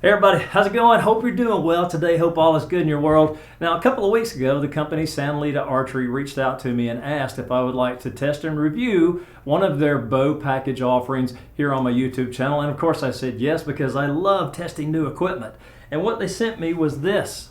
Hey everybody, how's it going? Hope you're doing well today. Hope all is good in your world. Now, a couple of weeks ago, the company Sanlida Archery reached out to me and asked if I would like to test and review one of their bow package offerings here on my YouTube channel. And of course I said yes, because I love testing new equipment. And what they sent me was this,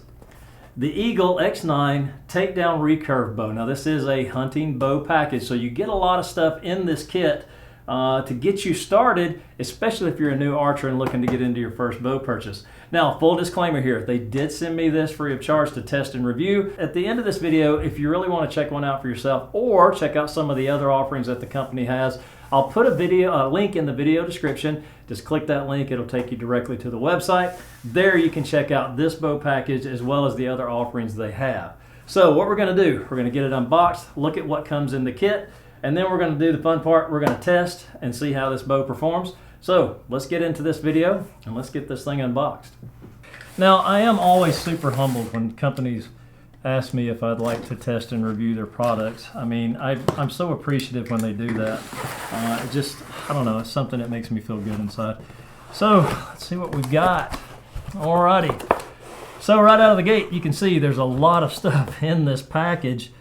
the Eagle X9 Takedown Recurve bow. Now this is a hunting bow package, so you get a lot of stuff in this kit to get you started, especially if you're a new archer and looking to get into your first bow purchase. Now, full disclaimer here, they did send me this free of charge to test and review. At the end of this video, if you really want to check one out for yourself or check out some of the other offerings that the company has, I'll put a link in the video description. Just click that link, it'll take you directly to the website. There you can check out this bow package as well as the other offerings they have. So what we're going to do, we're going to get it unboxed, look at what comes in the kit, and then we're going to do the fun part. We're going to test and see how this bow performs. So let's get into this video and let's get this thing unboxed. Now, I am always super humbled when companies ask me if I'd like to test and review their products. I mean, I'm so appreciative when they do that. I don't know, it's something that makes me feel good inside. So let's see what we've got. Alrighty. So right out of the gate, you can see there's a lot of stuff in this package.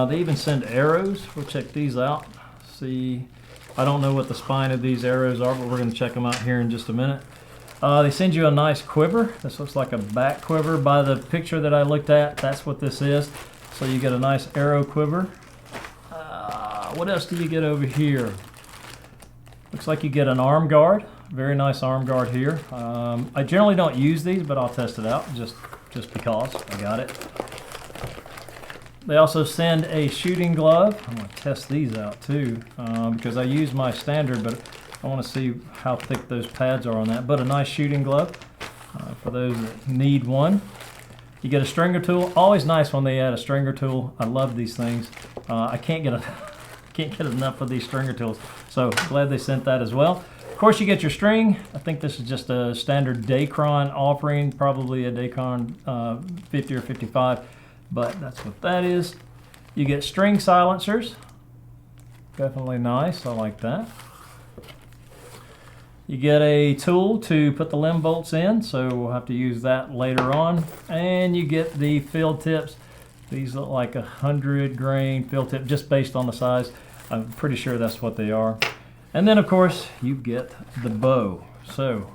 They even send arrows. We'll check these out. See, I don't know what the spine of these arrows are, but we're going to check them out here in just a minute. They send you a nice quiver. This looks like a back quiver. By the picture that I looked at, that's what this is. So you get a nice arrow quiver. What else do you get over here? Looks like you get an arm guard. Very nice arm guard here. I generally don't use these, but I'll test it out just because I got it. They also send a shooting glove. I'm going to test these out too because I use my standard, but I want to see how thick those pads are on that. But a nice shooting glove for those that need one. You get a stringer tool. Always nice when they add a stringer tool. I love these things. I can't get enough of these stringer tools. So glad they sent that as well. Of course, you get your string. I think this is just a standard Dacron offering, probably a Dacron 50 or 55, but that's what that is. You get string silencers. Definitely nice. I like that. You get a tool to put the limb bolts in, so we'll have to use that later on. And you get the field tips. These look like 100 grain field tip, just based on the size. I'm pretty sure that's what they are. And then, of course, you get the bow. So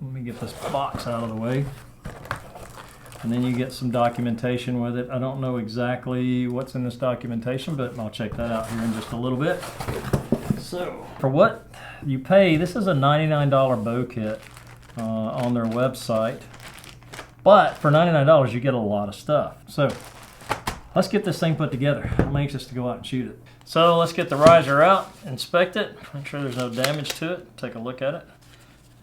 let me get this box out of the way. And then you get some documentation with it. I don't know exactly what's in this documentation, but I'll check that out here in just a little bit. So for what you pay, this is a $99 bow kit on their website. But for $99, you get a lot of stuff. So let's get this thing put together. I'm anxious to go out and shoot it. So let's get the riser out, inspect it, make sure there's no damage to it, take a look at it.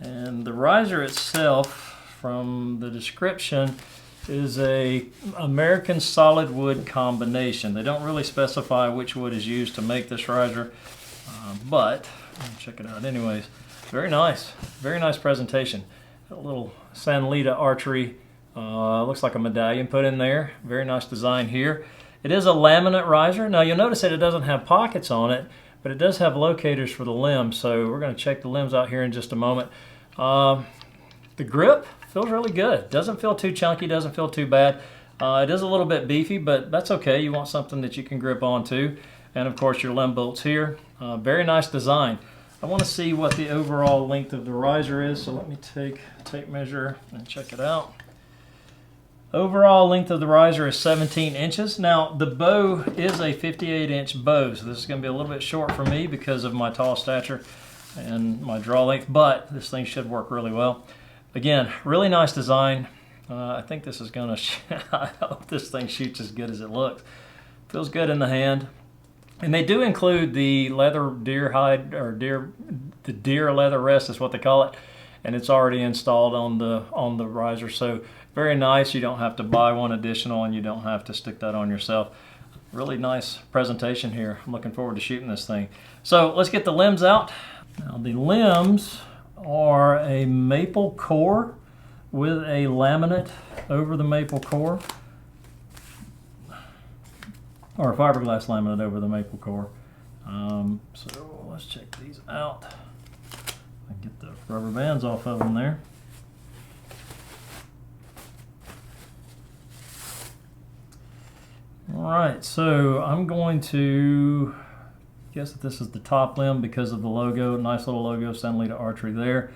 And the riser itself, from the description, is a American solid wood combination. They don't really specify which wood is used to make this riser, but check it out anyways. Very nice presentation. A little Sanlida Archery, looks like a medallion put in there. Very nice design here. It is a laminate riser. Now you'll notice that it doesn't have pockets on it, but it does have locators for the limbs. So we're going to check the limbs out here in just a moment. The grip feels really good. Doesn't feel too chunky, doesn't feel too bad. It is a little bit beefy, but that's okay. You want something that you can grip onto. And of course your limb bolts here. Very nice design. I want to see what the overall length of the riser is. So let me take a tape measure and check it out. Overall length of the riser is 17 inches. Now the bow is a 58-inch bow, so this is going to be a little bit short for me because of my tall stature and my draw length, but this thing should work really well. Again, really nice design. I think this is going to, I hope this thing shoots as good as it looks. Feels good in the hand. And they do include the leather deer hide, or the deer leather rest is what they call it. And it's already installed on the riser, so very nice. You don't have to buy one additional, and you don't have to stick that on yourself. Really nice presentation here. I'm looking forward to shooting this thing. So let's get the limbs out. Now the limbs are a maple core with a laminate over the maple core, or a fiberglass laminate over the maple core. So let's check these out. I get the rubber bands off of them there. right, so I'm going to guess that this is the top limb because of the logo. Nice little logo, Sanlida Archery there.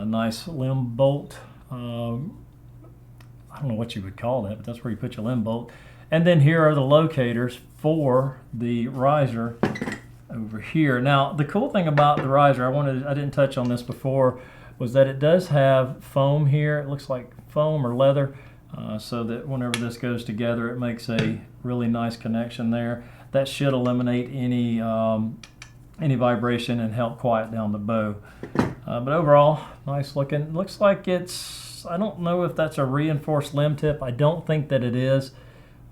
Nice limb bolt. I don't know what you would call that, but that's where you put your limb bolt. And then here are the locators for the riser over here. Now, the cool thing about the riser, I didn't touch on this before, was that it does have foam here. It looks like foam or leather, so that whenever this goes together, it makes a really nice connection there. That should eliminate any vibration and help quiet down the bow. But overall, nice looking. Looks like it's, I don't know if that's a reinforced limb tip. I don't think that it is,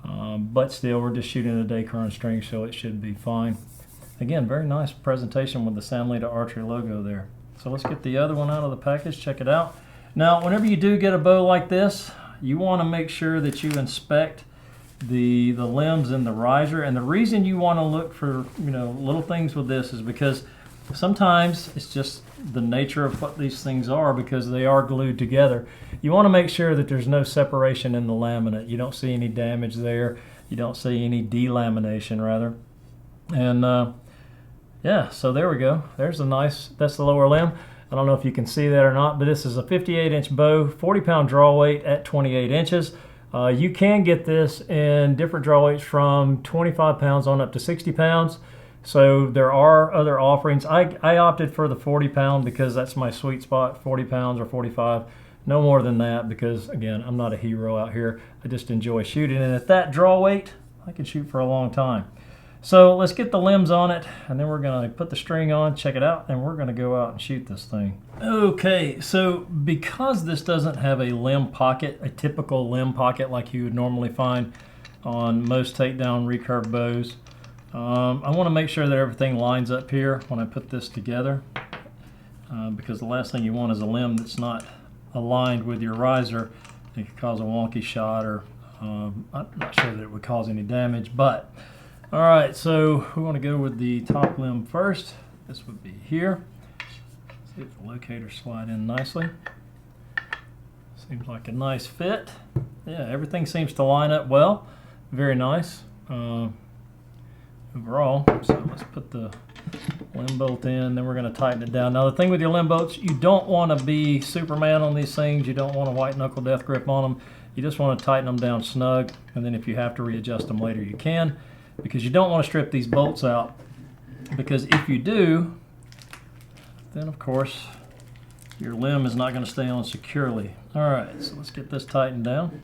but still, we're just shooting a Recurve string, so it should be fine. Again, very nice presentation with the Sanlida Archery logo there. So let's get the other one out of the package, check it out. Now, whenever you do get a bow like this, you want to make sure that you inspect the limbs and the riser. And the reason you want to look for, you know, little things with this is because sometimes it's just the nature of what these things are, because they are glued together. You want to make sure that there's no separation in the laminate. You don't see any damage there. You don't see any delamination, rather. And yeah, so there we go. There's a nice, that's the lower limb. I don't know if you can see that or not, but this is a 58-inch bow, 40-pound draw weight at 28 inches. You can get this in different draw weights from 25 pounds on up to 60 pounds. So there are other offerings. I opted for the 40-pound because that's my sweet spot, 40 pounds or 45. No more than that, because again, I'm not a hero out here. I just enjoy shooting, and at that draw weight, I can shoot for a long time. So let's get the limbs on it, and then we're gonna put the string on, check it out, and we're gonna go out and shoot this thing. Okay, so because this doesn't have a limb pocket, a typical limb pocket like you would normally find on most Takedown recurve bows, I wanna make sure that everything lines up here when I put this together, because the last thing you want is a limb that's not aligned with your riser. It could cause a wonky shot, or I'm not sure that it would cause any damage, but all right, so we want to go with the top limb first. This would be here. See if the locator slide in nicely. Seems like a nice fit. Yeah, everything seems to line up well. Very nice overall. So let's put the limb bolt in, then we're going to tighten it down. Now the thing with your limb bolts, you don't want to be Superman on these things. You don't want a white knuckle death grip on them. You just want to tighten them down snug, and then if you have to readjust them later, you can. Because you don't want to strip these bolts out, because if you do, then of course your limb is not going to stay on securely. All right, so let's get this tightened down.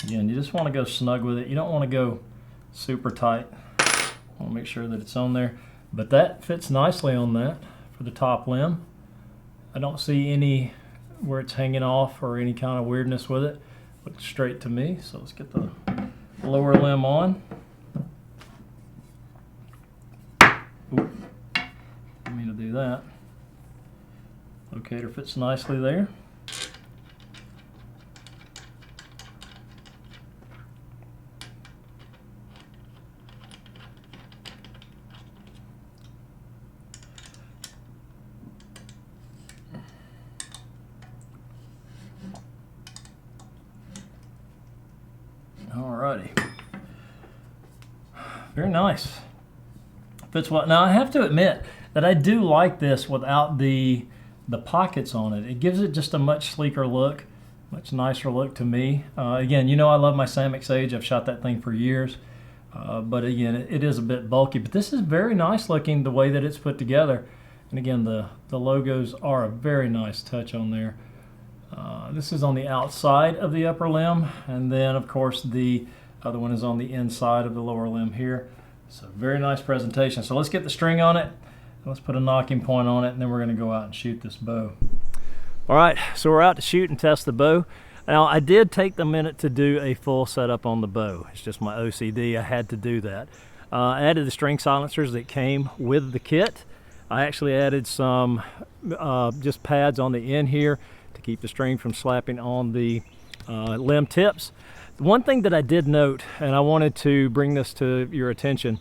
Again, you just want to go snug with it. You don't want to go super tight. You want to make sure that it's on there. But that fits nicely on that for the top limb. I don't see any where it's hanging off or any kind of weirdness with it. Looks straight to me. So let's get the lower limb on. Oop, didn't mean to do that. Locator fits nicely there. Alrighty, very nice. Fits well. Now I have to admit that I do like this without the pockets on it. It gives it just a much sleeker look, much nicer look to me. Again, you know I love my Samix Sage. I've shot that thing for years, but again, it is a bit bulky. But this is very nice looking the way that it's put together. And again, the logos are a very nice touch on there. This is on the outside of the upper limb, and then of course the other one is on the inside of the lower limb here. So very nice presentation. So let's get the string on it, let's put a knocking point on it, and then we're going to go out and shoot this bow. All right, so we're out to shoot and test the bow. Now I did take the minute to do a full setup on the bow. It's just my OCD, I had to do that. I added the string silencers that came with the kit. I actually added some just pads on the end here to keep the string from slapping on the limb tips. One thing that I did note, and I wanted to bring this to your attention,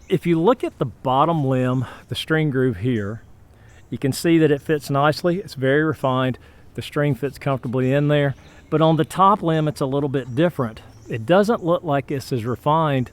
if you look at the bottom limb, the string groove here, you can see that it fits nicely. It's very refined. The string fits comfortably in there. But on the top limb, it's a little bit different. It doesn't look like it's as refined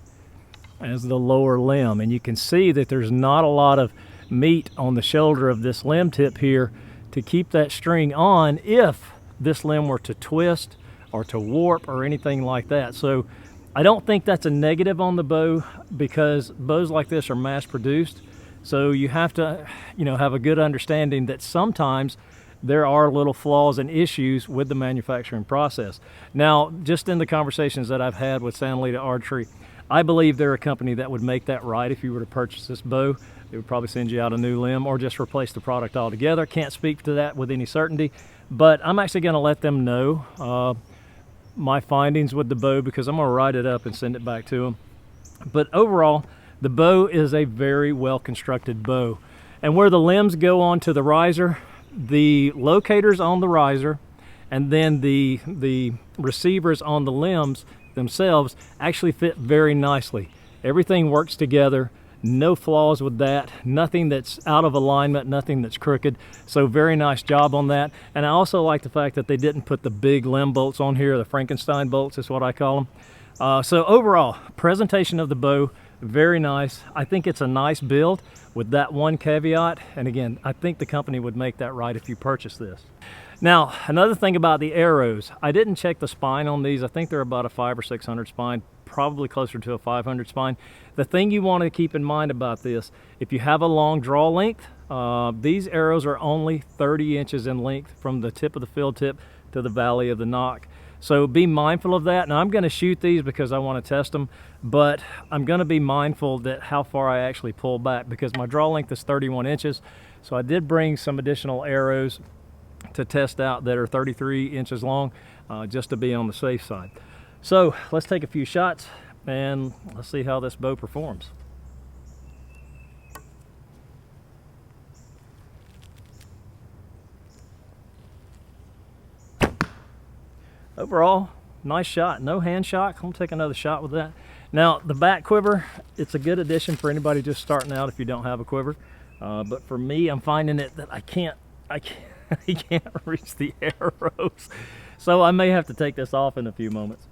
as the lower limb, and you can see that there's not a lot of meat on the shoulder of this limb tip here to keep that string on if this limb were to twist or to warp or anything like that. So I don't think that's a negative on the bow, because bows like this are mass produced. So you have to, have a good understanding that sometimes there are little flaws and issues with the manufacturing process. Now, just in the conversations that I've had with Sanlida Archery, I believe they're a company that would make that right. If you were to purchase this bow, they would probably send you out a new limb or just replace the product altogether. Can't speak to that with any certainty, but I'm actually going to let them know my findings with the bow, because I'm going to write it up and send it back to them. But overall, the bow is a very well constructed bow. And where the limbs go onto the riser, the locators on the riser and then the receivers on the limbs themselves actually fit very nicely. Everything works together, no flaws with that, nothing that's out of alignment, nothing that's crooked. So very nice job on that. And I also like the fact that they didn't put the big limb bolts on here, the Frankenstein bolts is what I call them. So overall, presentation of the bow, very nice. I think it's a nice build with that one caveat. And again, I think the company would make that right if you purchase this. Now, another thing about the arrows, I didn't check the spine on these. I think they're about a 500 or 600 spine, probably closer to a 500 spine. The thing you want to keep in mind about this, if you have a long draw length, these arrows are only 30 inches in length from the tip of the field tip to the valley of the nock. So be mindful of that. Now I'm going to shoot these because I want to test them, but I'm going to be mindful that how far I actually pull back, because my draw length is 31 inches. So I did bring some additional arrows to test out that are 33 inches long, just to be on the safe side. So let's take a few shots and let's see how this bow performs. Overall, nice shot, no hand shock. I'm gonna take another shot with that. Now the back quiver, it's a good addition for anybody just starting out if you don't have a quiver. But for me, I'm finding it that I can't reach the arrows. So I may have to take this off in a few moments.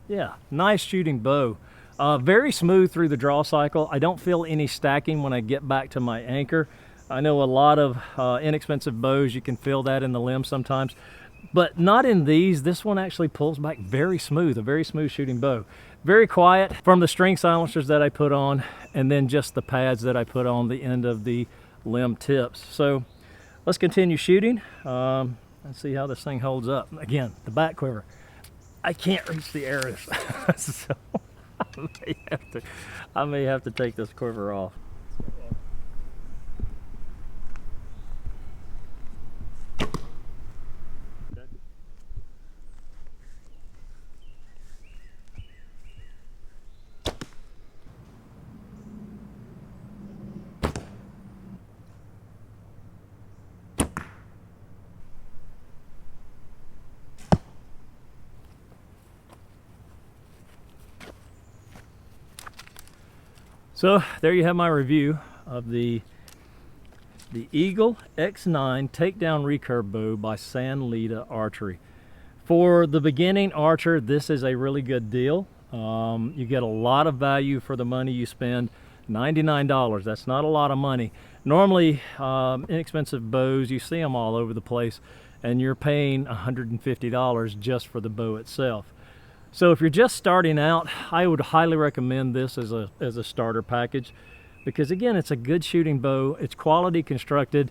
Yeah, nice shooting bow. Very smooth through the draw cycle. I don't feel any stacking when I get back to my anchor. I know a lot of inexpensive bows, you can feel that in the limb sometimes, but not in these. This one actually pulls back very smooth, a very smooth shooting bow. Very quiet from the string silencers that I put on, and then just the pads that I put on the end of the limb tips. So let's continue shooting and see how this thing holds up. Again, the back quiver, I can't reach the arrows. So I may have to take this quiver off. So there you have my review of the Eagle X9 Takedown Recurve bow by Sanlida Archery. For the beginning archer, this is a really good deal. You get a lot of value for the money you spend. $99, that's not a lot of money. Normally, inexpensive bows, you see them all over the place, and you're paying $150 just for the bow itself. So if you're just starting out, I would highly recommend this as a starter package, because again, it's a good shooting bow, it's quality constructed.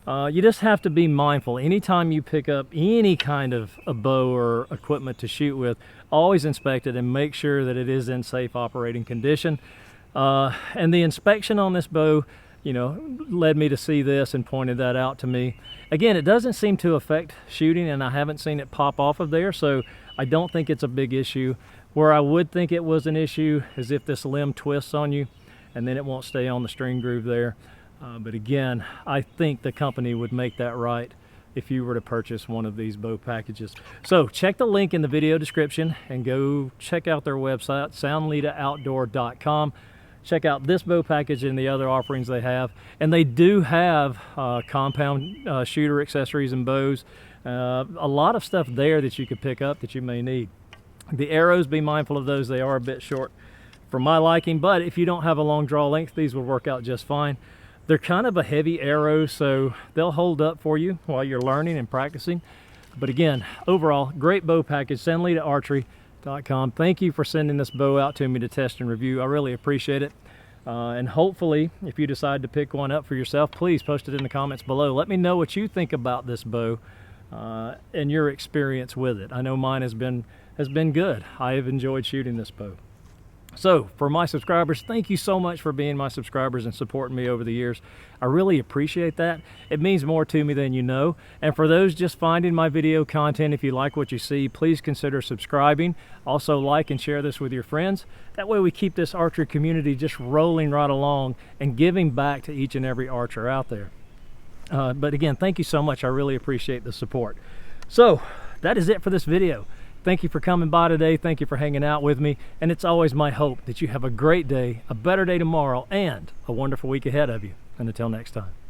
You just have to be mindful. Anytime you pick up any kind of a bow or equipment to shoot with, always inspect it and make sure that it is in safe operating condition. And the inspection on this bow, led me to see this and pointed that out to me. Again, it doesn't seem to affect shooting, and I haven't seen it pop off of there, so I don't think it's a big issue. Where I would think it was an issue is if this limb twists on you and then it won't stay on the string groove there. But again, I think the company would make that right if you were to purchase one of these bow packages. So check the link in the video description and go check out their website, soundlidaoutdoor.com. check out this bow package and the other offerings they have. And they do have compound shooter accessories and bows. A lot of stuff there that you could pick up that you may need. The arrows, be mindful of those. They are a bit short for my liking, but if you don't have a long draw length, these will work out just fine. They're kind of a heavy arrow, so they'll hold up for you while you're learning and practicing. But again, overall, great bow package, SanlidaArchery.com. Thank you for sending this bow out to me to test and review. I really appreciate it. And hopefully, if you decide to pick one up for yourself, please post it in the comments below. Let me know what you think about this bow and your experience with it. I know mine has been good. I have enjoyed shooting this bow. So for my subscribers, thank you so much for being my subscribers and supporting me over the years. I really appreciate that. It means more to me than you know. And for those just finding my video content, if you like what you see, please consider subscribing. Also like and share this with your friends. That way we keep this archery community just rolling right along and giving back to each and every archer out there. But again, thank you so much. I really appreciate the support. So that is it for this video. Thank you for coming by today. Thank you for hanging out with me. And it's always my hope that you have a great day, a better day tomorrow, and a wonderful week ahead of you. And until next time.